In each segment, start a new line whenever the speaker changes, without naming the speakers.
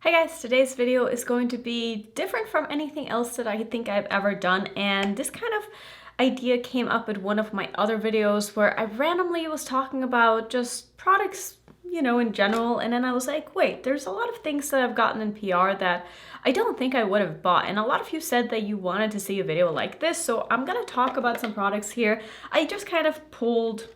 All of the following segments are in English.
Hey guys, today's video is going to be different from anything else that I think I've ever done, and this kind of idea came up in one of my other videos where I randomly was talking about just products, in general, and then I was like, wait, there's a lot of things that I've gotten in PR that I don't think I would have bought, and a lot of you said that you wanted to see a video like this, so I'm gonna talk about some products here. I just kind of pulled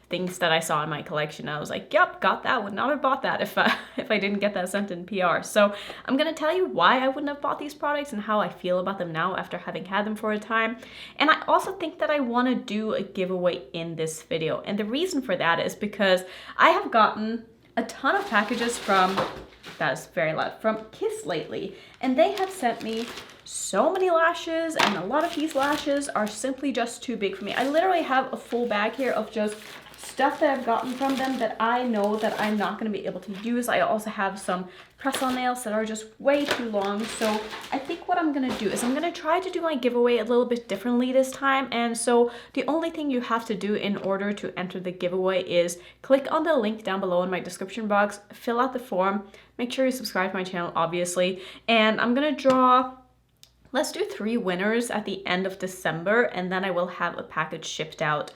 things that I saw in my collection. I was like, yep, got that, would not have bought that if I didn't get that sent in PR. So I'm gonna tell you why I wouldn't have bought these products and how I feel about them now after having had them for a time. And I also think that I wanna do a giveaway in this video. And the reason for that is because I have gotten a ton of packages from, that is very loud, from Kiss lately. And they have sent me so many lashes, and a lot of these lashes are simply just too big for me. I literally have a full bag here of just stuff that I've gotten from them that I know that I'm not going to be able to use. I also have some press-on nails that are just way too long. So I think what I'm going to do is I'm going to try to do my giveaway a little bit differently this time. And so the only thing you have to do in order to enter the giveaway is click on the link down below in my description box, fill out the form, make sure you subscribe to my channel, obviously. And I'm going to draw, let's do 3 winners at the end of December, and then I will have a package shipped out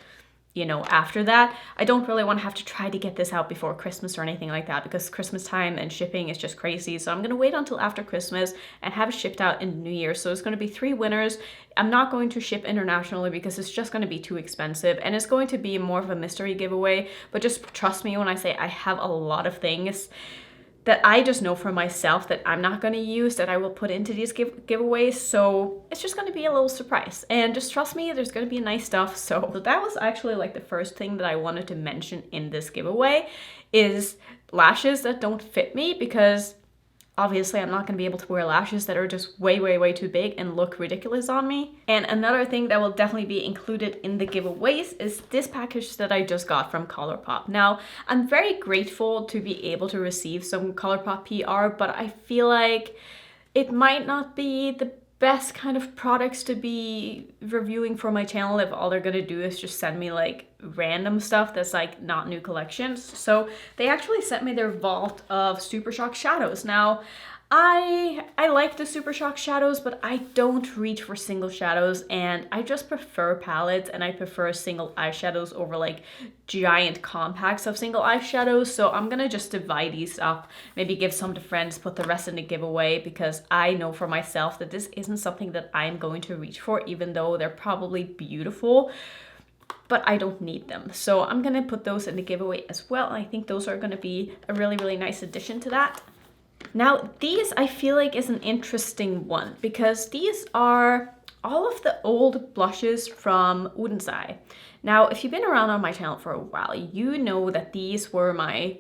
after that. I don't really want to have to try to get this out before Christmas or anything like that, because Christmas time and shipping is just crazy. So I'm going to wait until after Christmas and have it shipped out in New Year. So it's going to be 3 winners. I'm not going to ship internationally because it's just going to be too expensive, and it's going to be more of a mystery giveaway. But just trust me when I say I have a lot of things that I just know for myself that I'm not going to use that I will put into these giveaways. So it's just going to be a little surprise, and just trust me, there's going to be nice stuff. So that was actually like the first thing that I wanted to mention in this giveaway is lashes that don't fit me, because obviously I'm not going to be able to wear lashes that are just way too big and look ridiculous on me. And another thing that will definitely be included in the giveaways is this package that I just got from ColourPop. Now, I'm very grateful to be able to receive some ColourPop PR, but I feel like it might not be the best kind of products to be reviewing for my channel if all they're gonna do is just send me like random stuff that's like not new collections. So they actually sent me their vault of Super Shock shadows. Now, I like the Super Shock shadows, but I don't reach for single shadows, and I just prefer palettes, and I prefer single eyeshadows over like giant compacts of single eyeshadows. So I'm gonna just divide these up, maybe give some to friends, put the rest in the giveaway, because I know for myself that this isn't something that I'm going to reach for, even though they're probably beautiful, but I don't need them. So I'm gonna put those in the giveaway as well. And I think those are gonna be a really nice addition to that. Now, these I feel like is an interesting one, because these are all of the old blushes from Odens Eye. Now, if you've been around on my channel for a while, you know that these were my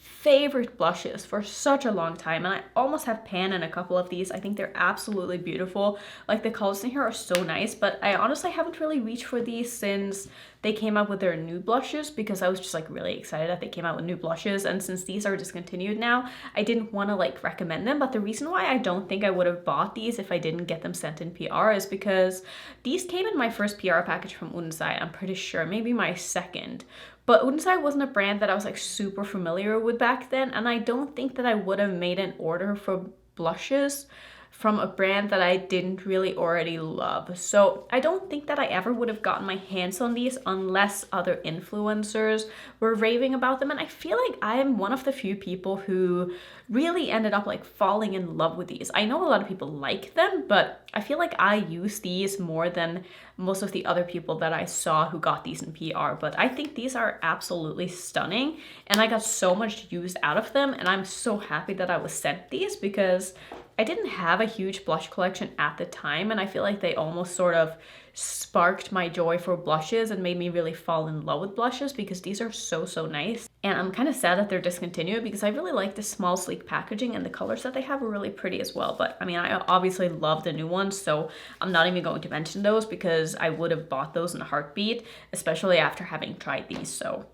favorite blushes for such a long time, and I almost have pan in a couple of these. I think they're absolutely beautiful. Like, the colors in here are so nice, but I honestly haven't really reached for these since they came out with their new blushes, because I was just like really excited that they came out with new blushes. And since these are discontinued now, I didn't want to like recommend them. But the reason why I don't think I would have bought these if I didn't get them sent in PR is because these came in my first PR package from Odens Eye, I'm pretty sure, maybe my second. But Odens Eye wasn't a brand that I was like super familiar with back then, and I don't think that I would have made an order for blushes from a brand that I didn't really already love. So I don't think that I ever would have gotten my hands on these unless other influencers were raving about them. And I feel like I am one of the few people who really ended up like falling in love with these. I know a lot of people like them, but I feel like I use these more than most of the other people that I saw who got these in PR. But I think these are absolutely stunning, and I got so much use out of them, and I'm so happy that I was sent these, because I didn't have a huge blush collection at the time, and I feel like they almost sort of sparked my joy for blushes and made me really fall in love with blushes, because these are so nice. And I'm kind of sad that they're discontinued, because I really like the small sleek packaging, and the colors that they have are really pretty as well. But I mean, I obviously love the new ones, so I'm not even going to mention those, because I would have bought those in a heartbeat, especially after having tried these. So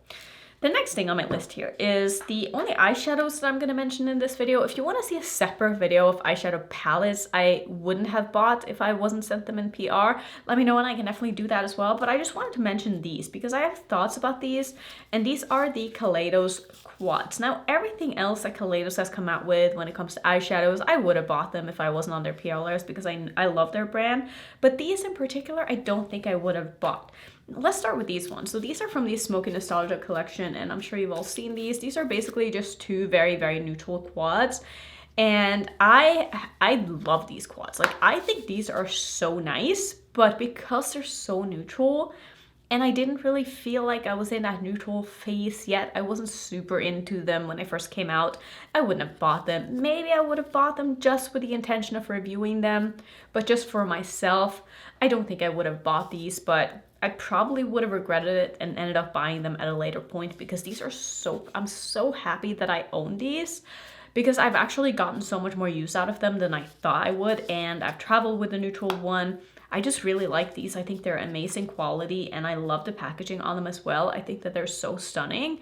The next thing on my list here is the only eyeshadows that I'm going to mention in this video. If you want to see a separate video of eyeshadow palettes I wouldn't have bought if I wasn't sent them in PR, let me know and I can definitely do that as well. But I just wanted to mention these because I have thoughts about these, and these are the Kaleidos quads. Now, everything else that Kaleidos has come out with when it comes to eyeshadows, I would have bought them if I wasn't on their PR list because I love their brand. But these in particular, I don't think I would have bought. Let's start with these ones. So these are from the Smoky Nostalgia collection, and I'm sure you've all seen these. These are basically just two very, very neutral quads. And I love these quads. Like, I think these are so nice, but because they're so neutral, and I didn't really feel like I was in that neutral phase yet, I wasn't super into them when they first came out, I wouldn't have bought them. Maybe I would have bought them just with the intention of reviewing them, but just for myself, I don't think I would have bought these, but I probably would have regretted it and ended up buying them at a later point because these are I'm so happy that I own these because I've actually gotten so much more use out of them than I thought I would, and I've traveled with a neutral one. I just really like these. I think they're amazing quality and I love the packaging on them as well. I think that they're so stunning.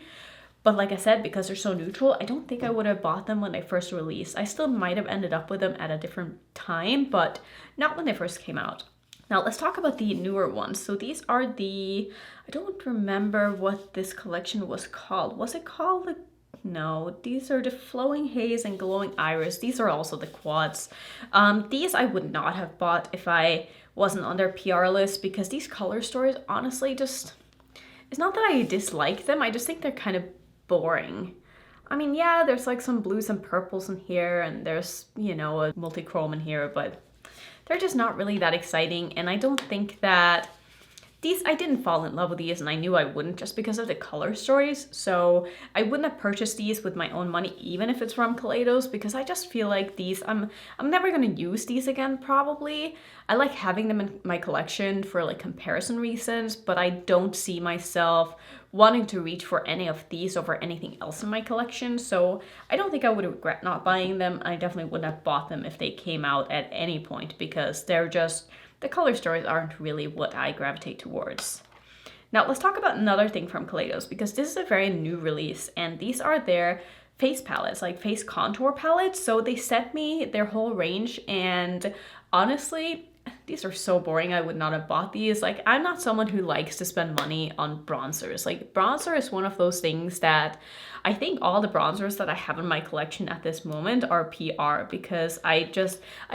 But like I said, because they're so neutral, I don't think I would have bought them when they first released. I still might have ended up with them at a different time, but not when they first came out. Now let's talk about the newer ones. So these are I don't remember what this collection was called. Was it called no, these are the Flowing Haze and Glowing Iris. These are also the quads. These I would not have bought if I wasn't on their PR list because these color stories, honestly, it's not that I dislike them. I just think they're kind of boring. I mean, yeah, there's like some blues and purples in here and there's, you know, a multi-chrome in here, but they're just not really that exciting, and I don't think that I didn't fall in love with these, and I knew I wouldn't just because of the color stories, so I wouldn't have purchased these with my own money even if it's from Kaleidos because I just feel like these, I'm never going to use these again probably. I like having them in my collection for like comparison reasons, but I don't see myself wanting to reach for any of these over anything else in my collection, so I don't think I would regret not buying them. I definitely wouldn't have bought them if they came out at any point because they're just, the color stories aren't really what I gravitate towards. Now let's talk about another thing from Kaleidos because this is a very new release and these are their face palettes, like face contour palettes. So they sent me their whole range and honestly, these are so boring. I would not have bought these. Like, I'm not someone who likes to spend money on bronzers. Like, bronzer is one of those things that I think all the bronzers that I have in my collection at this moment are PR because I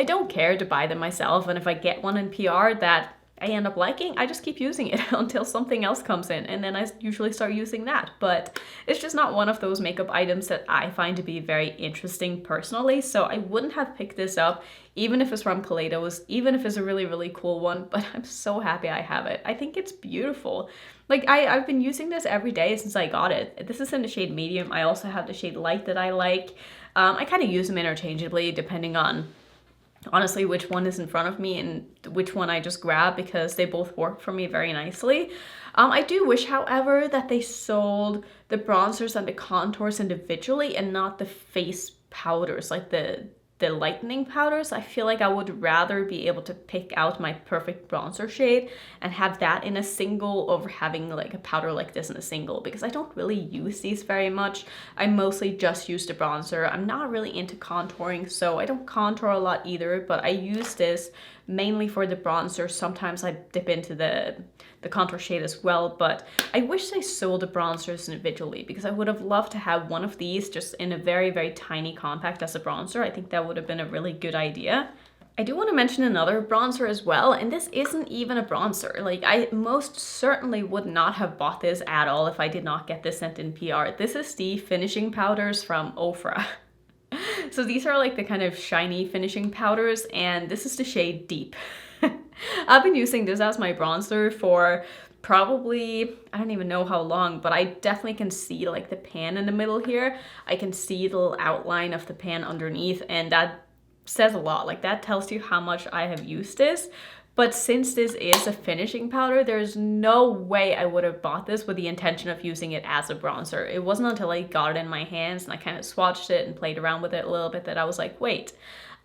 don't care to buy them myself. And if I get one in PR that I end up liking, I just keep using it until something else comes in, and then I usually start using that. But it's just not one of those makeup items that I find to be very interesting personally, so I wouldn't have picked this up even if it's from Kaleidos, even if it's a really, really cool one, but I'm so happy I have it. I think it's beautiful. Like, I've been using this every day since I got it. This is in the shade medium. I also have the shade light that I like. I kind of use them interchangeably depending on honestly which one is in front of me and which one I just grab because they both work for me very nicely. I do wish, however, that they sold the bronzers and the contours individually and not the face powders, like the lightening powders. I feel like I would rather be able to pick out my perfect bronzer shade and have that in a single over having like a powder like this in a single because I don't really use these very much. I mostly just use the bronzer. I'm not really into contouring, so I don't contour a lot either, but I use this mainly for the bronzer. Sometimes I dip into the contour shade as well, but I wish they sold the bronzers individually because I would have loved to have one of these just in a very, very tiny compact as a bronzer. I think that would have been a really good idea. I do want to mention another bronzer as well, and this isn't even a bronzer. Like, I most certainly would not have bought this at all if I did not get this sent in PR. This is the finishing powders from Ofra. So these are like the kind of shiny finishing powders, and this is the shade Deep. I've been using this as my bronzer for probably, I don't even know how long, but I definitely can see like the pan in the middle here. I can see the little outline of the pan underneath, and that says a lot. Like, that tells you how much I have used this. But since this is a finishing powder, there's no way I would have bought this with the intention of using it as a bronzer. It wasn't until I got it in my hands and I kind of swatched it and played around with it a little bit that I was like, wait,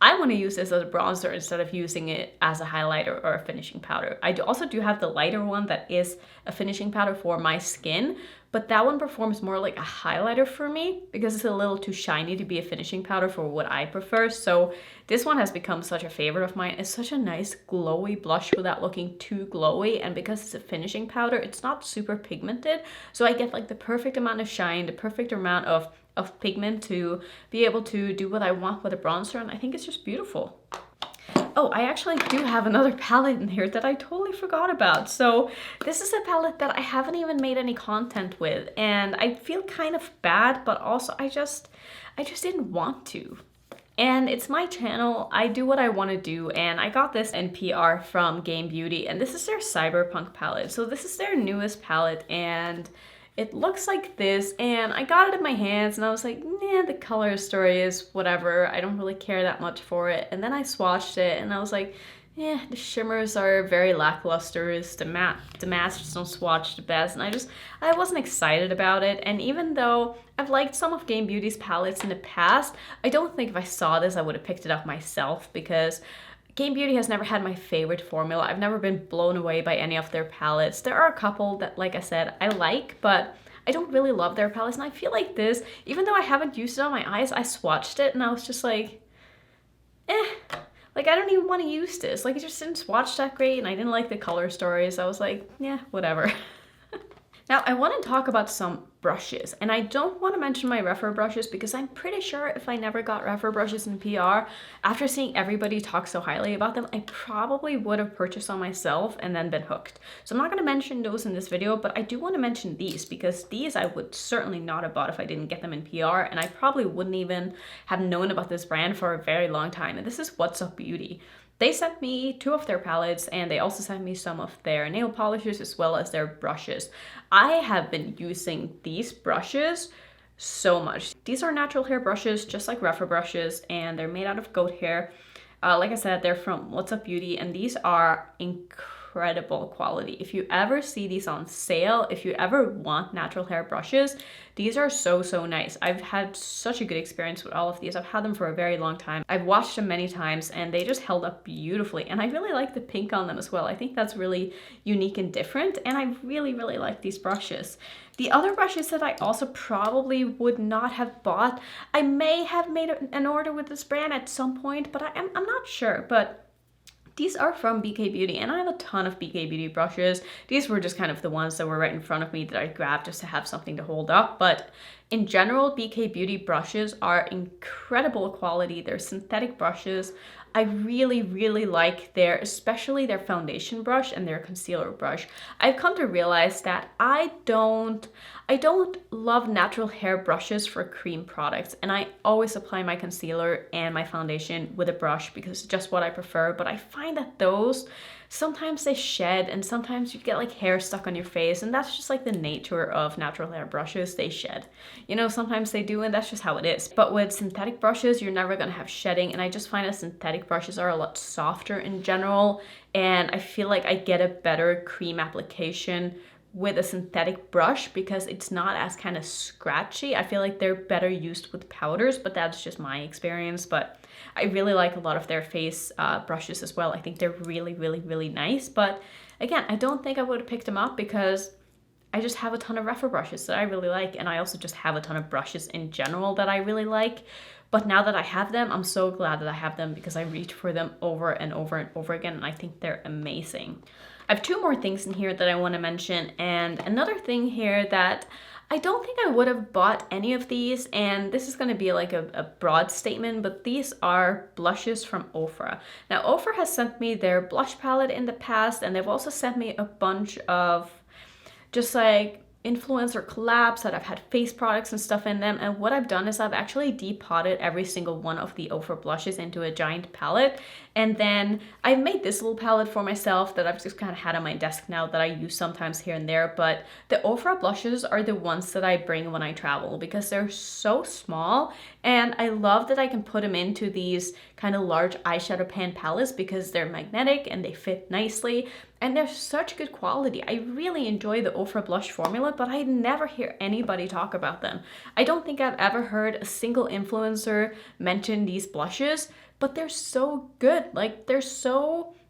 I want to use this as a bronzer instead of using it as a highlighter or a finishing powder. I also do have the lighter one that is a finishing powder for my skin, but that one performs more like a highlighter for me because it's a little too shiny to be a finishing powder for what I prefer. So this one has become such a favorite of mine. It's such a nice glowy blush without looking too glowy, and because it's a finishing powder, it's not super pigmented. So I get like the perfect amount of shine, the perfect amount of pigment to be able to do what I want with a bronzer, and I think it's just beautiful. Oh, I actually do have another palette in here that I totally forgot about. So this is a palette that I haven't even made any content with, and I feel kind of bad, but also I just didn't want to. And it's my channel, I do what I want to do, and I got this in PR from Game Beauty, and this is their Cyberpunk palette. So this is their newest palette, and it looks like this, and I got it in my hands and I was like, nah, the color story is whatever. I don't really care that much for it. And then I swatched it and I was like, yeah, the shimmers are very lackluster. The mattes just don't swatch the best. And I wasn't excited about it. And even though I've liked some of Game Beauty's palettes in the past, I don't think if I saw this, I would have picked it up myself, because Game Beauty has never had my favorite formula. I've never been blown away by any of their palettes. There are a couple that, like I said, I like, but I don't really love their palettes. And I feel like this, even though I haven't used it on my eyes, I swatched it and I was just like, like I don't even want to use this. Like it just didn't swatch that great, and I didn't like the color stories. I was like, yeah, whatever. Now I want to talk about some brushes, and I don't want to mention my Rephr brushes because I'm pretty sure if I never got Rephr brushes in PR, after seeing everybody talk so highly about them, I probably would have purchased them myself and then been hooked. So I'm not going to mention those in this video, but I do want to mention these because these I would certainly not have bought if I didn't get them in PR, and I probably wouldn't even have known about this brand for a very long time. And this is What's Up Beauty. They sent me 2 of their palettes, and they also sent me some of their nail polishes as well as their brushes. I have been using these brushes so much. These are natural hair brushes, just like Rephr brushes, and they're made out of goat hair. Like I said, they're from What's Up Beauty, and these are incredible quality. If you ever see these on sale, if you ever want natural hair brushes, these are so nice. I've had such a good experience with all of these. I've had them for a very long time. I've washed them many times and they just held up beautifully, and I really like the pink on them as well. I think that's really unique and different, and I really like these brushes. The other brushes that I also probably would not have bought, I may have made an order with this brand at some point, but I'm not sure. But these are from BK Beauty, and I have a ton of BK Beauty brushes. These were just kind of the ones that were right in front of me that I grabbed just to have something to hold up. But in general, BK Beauty brushes are incredible quality. They're synthetic brushes. I really like especially their foundation brush and their concealer brush. I've come to realize that I don't love natural hair brushes for cream products, and I always apply my concealer and my foundation with a brush because it's just what I prefer. But I find that those, sometimes they shed, and sometimes you get like hair stuck on your face, and that's just like the nature of natural hair brushes. They shed, you know, sometimes they do, and that's just how it is. But with synthetic brushes, you're never gonna have shedding, and I just find that synthetic brushes are a lot softer in general, and I feel like I get a better cream application with a synthetic brush because it's not as kind of scratchy. I feel like they're better used with powders, but that's just my experience. But I really like a lot of their face brushes as well. I think they're really nice. But again, I don't think I would have picked them up because I just have a ton of Rephr brushes that I really like, and I also just have a ton of brushes in general that I really like. But now that I have them, I'm so glad that I have them because I reach for them over and over again, and I think they're amazing. I have 2 more things in here that I want to mention, and another thing here that I don't think I would have bought any of these, and this is going to be like a broad statement, but these are blushes from Ofra. Now, Ofra has sent me their blush palette in the past, and they've also sent me a bunch of just like influencer collabs that I've had face products and stuff in them. And what I've done is I've actually depotted every single one of the Ofra blushes into a giant palette, and then I've made this little palette for myself that I've just kind of had on my desk now that I use sometimes here and there. But the Ofra blushes are the ones that I bring when I travel because they're so small, and I love that I can put them into these kind of large eyeshadow pan palettes because they're magnetic and they fit nicely. and they're such good quality. I really enjoy the Ofra blush formula, but I never hear anybody talk about them. I don't think I've ever heard a single influencer mention these blushes, but they're so good. Like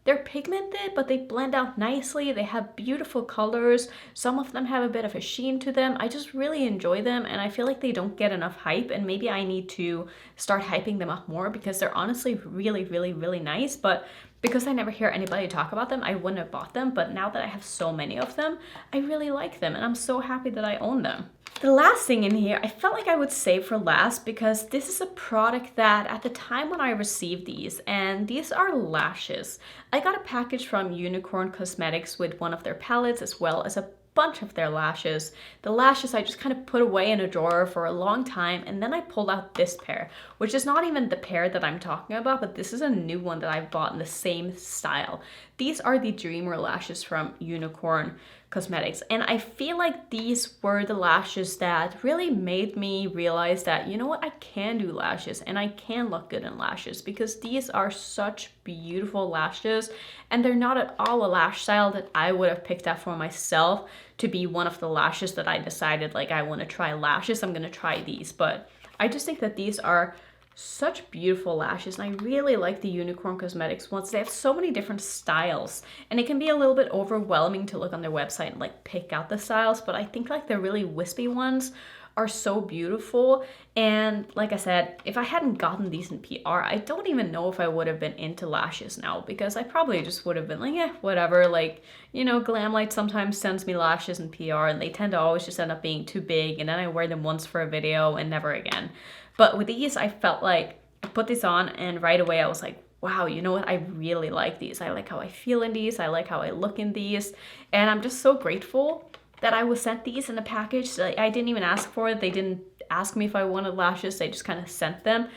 they're pigmented, but they blend out nicely. They have beautiful colors. Some of them have a bit of a sheen to them. I just really enjoy them, and I feel like they don't get enough hype, and maybe I need to start hyping them up more because they're honestly really, really, really nice. But because I never hear anybody talk about them, I wouldn't have bought them. But now that I have so many of them, I really like them, and I'm so happy that I own them. The last thing in here, I felt like I would save for last because this is a product that at the time when I received these, and these are lashes. I got a package from Unicorn Cosmetics with one of their palettes as well as a bunch of their lashes. The lashes I just kind of put away in a drawer for a long time, and then I pulled out this pair, which is not even the pair that I'm talking about, but this is a new one that I've bought in the same style. These are the Dreamer lashes from Unicorn Cosmetics, and I feel like these were the lashes that really made me realize that, you know what, I can do lashes and I can look good in lashes, because these are such beautiful lashes, and they're not at all a lash style that I would have picked up for myself to be one of the lashes that I decided like I want to try lashes, I'm gonna try these. But I just think that these are such beautiful lashes, and I really like the Unicorn Cosmetics ones. They have so many different styles, and it can be a little bit overwhelming to look on their website and like pick out the styles, but I think like the really wispy ones are so beautiful. And like I said, if I hadn't gotten these in PR, I don't even know if I would have been into lashes now, because I probably just would have been like, yeah, whatever. Like, you know, Glamlight sometimes sends me lashes in PR, and they tend to always just end up being too big, and then I wear them once for a video and never again. But with these, I felt like I put these on and right away I was like, wow, you know what? I really like these. I like how I feel in these. I like how I look in these. And I'm just so grateful that I was sent these in a package. Like, I didn't even ask for it. They didn't ask me if I wanted lashes. They just kind of sent them.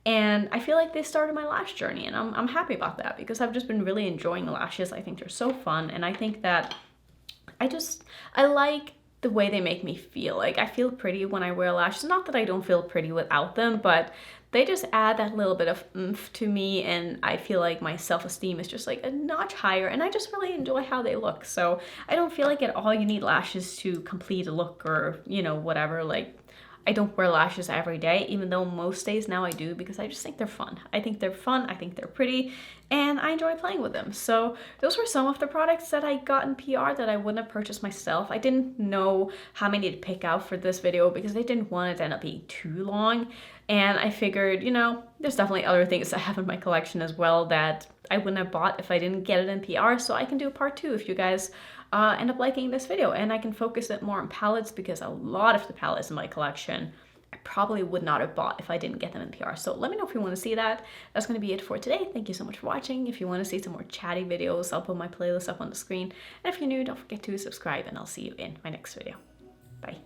And I feel like they started my lash journey, and I'm happy about that, because I've just been really enjoying lashes. I think they're so fun, and I think that I like the way they make me feel. Like, I feel pretty when I wear lashes. Not that I don't feel pretty without them, but they just add that little bit of oomph to me, and I feel like my self-esteem is just like a notch higher, and I just really enjoy how they look. So I don't feel like at all you need lashes to complete a look, or, you know, whatever. Like, I don't wear lashes every day, even though most days now I do, because I just think they're fun. I think they're fun, I think they're pretty, and I enjoy playing with them. So those were some of the products that I got in PR that I wouldn't have purchased myself. I didn't know how many to pick out for this video because I didn't want it to end up being too long. And I figured, you know, there's definitely other things I have in my collection as well that I wouldn't have bought if I didn't get it in PR. So I can do a part 2 if you guys end up liking this video, and I can focus it more on palettes, because a lot of the palettes in my collection I probably would not have bought if I didn't get them in PR. So let me know if you want to see that. That's going to be it for today. Thank you so much for watching. If you want to see some more chatty videos, I'll put my playlist up on the screen. And if you're new, don't forget to subscribe, and I'll see you in my next video. Bye.